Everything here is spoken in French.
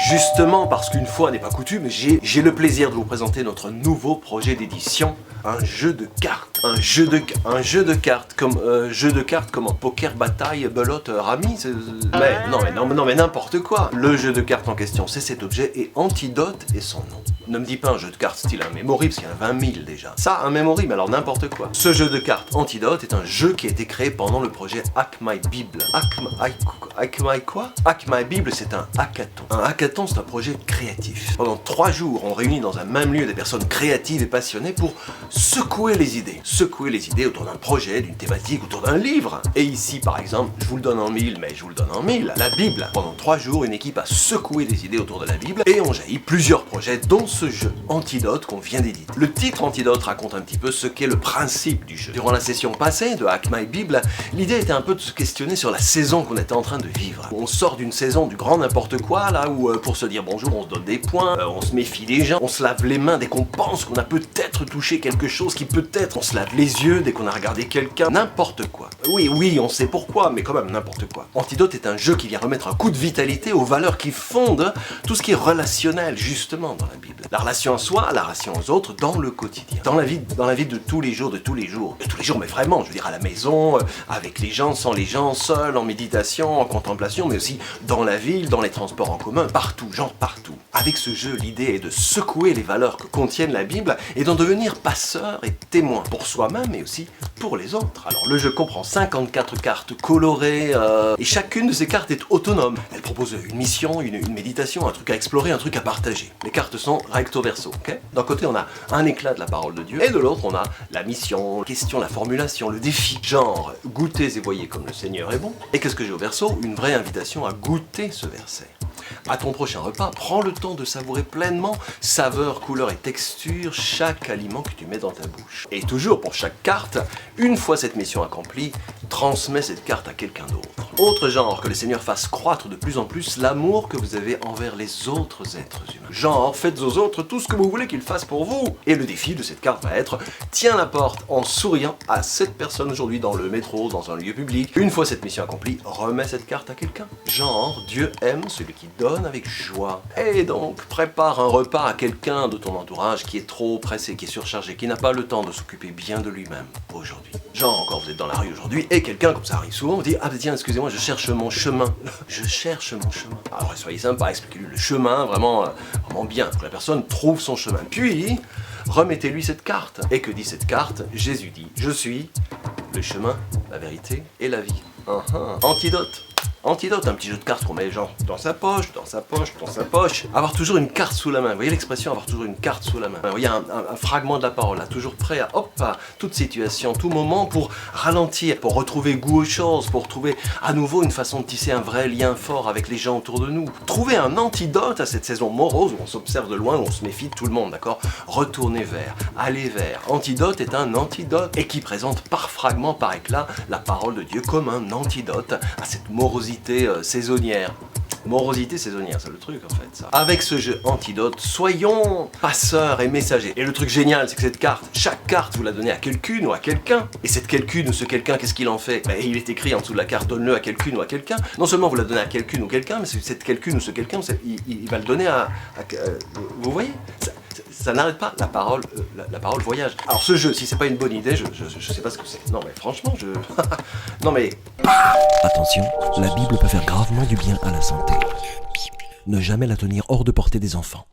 Justement, parce qu'une fois n'est pas coutume, j'ai le plaisir de vous présenter notre nouveau projet d'édition, un jeu de cartes. Un jeu de cartes, comme en poker, bataille, belote, rami. Mais n'importe quoi. Le jeu de cartes en question, c'est cet objet, et Antidote est son nom. Ne me dis pas un jeu de cartes style un memory, parce qu'il y en a 20 000 déjà. Ça, un memory, mais alors n'importe quoi. Ce jeu de cartes Antidote est un jeu qui a été créé pendant le projet Hack My Bible. Hack My Bible, c'est un hackathon. Un hackathon, c'est un projet créatif. Pendant 3 jours, on réunit dans un même lieu des personnes créatives et passionnées pour secouer les idées. Secouer les idées autour d'un projet, d'une thématique, autour d'un livre. Et ici, par exemple, je vous le donne en 1000, mais je vous le donne en 1000. La Bible. Pendant 3 jours, une équipe a secoué des idées autour de la Bible et ont jailli plusieurs projets, dont ce jeu Antidote qu'on vient d'éditer. Le titre Antidote raconte un petit peu ce qu'est le principe du jeu. Durant la session passée de Hack My Bible, l'idée était un peu de se questionner sur la saison qu'on était en train de vivre. On sort d'une saison du grand n'importe quoi, là où pour se dire bonjour, on se donne des points, on se méfie des gens, on se lave les mains dès qu'on pense qu'on a peut-être touché quelque chose qui peut-être, on se lave les yeux dès qu'on a regardé quelqu'un, n'importe quoi. Oui, on sait pourquoi, mais quand même n'importe quoi. Antidote est un jeu qui vient remettre un coup de vitalité aux valeurs qui fondent tout ce qui est relationnel, justement, dans la Bible. La relation à soi, la relation aux autres, dans le quotidien. Dans la vie de tous les jours, mais vraiment, je veux dire, à la maison, avec les gens, sans les gens, seul, en méditation, en contemplation, mais aussi dans la ville, dans les transports en commun, partout, genre partout. Avec ce jeu, l'idée est de secouer les valeurs que contiennent la Bible et d'en devenir passeur et témoin pour soi-même, mais aussi pour les autres. Alors, le jeu comprend 54 cartes colorées, et chacune de ces cartes est autonome. Elle propose une mission, une méditation, un truc à explorer, un truc à partager. Les cartes sont recto verso, ok? D'un côté, on a un éclat de la parole de Dieu, et de l'autre, on a la mission, la question, la formulation, le défi. Genre, goûtez et voyez comme le Seigneur est bon. Et qu'est-ce que j'ai au verso? Une vraie invitation à goûter ce verset. À ton prochain repas, prends le temps de savourer pleinement saveur, couleur et texture chaque aliment que tu mets dans ta bouche. Et toujours pour chaque carte, une fois cette mission accomplie, transmets cette carte à quelqu'un d'autre. Autre genre, que le Seigneur fasse croître de plus en plus l'amour que vous avez envers les autres êtres humains. Genre, faites aux autres tout ce que vous voulez qu'ils fassent pour vous. Et le défi de cette carte va être, tiens la porte en souriant à cette personne aujourd'hui dans le métro, dans un lieu public. Une fois cette mission accomplie, remets cette carte à quelqu'un. Genre, Dieu aime celui qui donne avec joie. Et donc, prépare un repas à quelqu'un de ton entourage qui est trop pressé, qui est surchargé, qui n'a pas le temps de s'occuper bien de lui-même aujourd'hui. Genre, encore vous êtes dans la rue aujourd'hui et quelqu'un, comme ça arrive souvent, vous dit, ah tiens, excusez-moi, je cherche mon chemin. Je cherche mon chemin. Alors, soyez sympa, expliquez-lui le chemin vraiment bien, que la personne trouve son chemin. Puis, remettez-lui cette carte. Et que dit cette carte? Jésus dit, je suis le chemin, la vérité et la vie. Antidote. Antidote, un petit jeu de cartes qu'on met genre dans sa poche. Avoir toujours une carte sous la main. Vous voyez l'expression, avoir toujours une carte sous la main. Vous voyez un fragment de la parole, là, toujours prêt à toute situation, tout moment pour ralentir, pour retrouver goût aux choses, pour trouver à nouveau une façon de tisser un vrai lien fort avec les gens autour de nous. Trouver un antidote à cette saison morose où on s'observe de loin, où on se méfie de tout le monde, d'accord? Retourner vers, aller vers. Antidote est un antidote et qui présente par fragment, par éclat, la parole de Dieu comme un antidote à cette morosité saisonnière. Morosité saisonnière, c'est le truc en fait ça. Avec ce jeu Antidote, soyons passeurs et messagers. Et le truc génial, c'est que cette carte, chaque carte, vous la donnez à quelqu'une ou à quelqu'un. Et cette quelqu'une ou ce quelqu'un, qu'est-ce qu'il en fait? Il est écrit en dessous de la carte, donne-le à quelqu'une ou à quelqu'un. Non seulement vous la donnez à quelqu'une ou quelqu'un, mais cette quelqu'une ou ce quelqu'un, il va le donner à vous voyez? Ça n'arrête pas, la parole voyage. Alors ce jeu, si c'est pas une bonne idée, je sais pas ce que c'est. Non mais franchement, non mais... Attention, la Bible peut faire gravement du bien à la santé. Ne jamais la tenir hors de portée des enfants.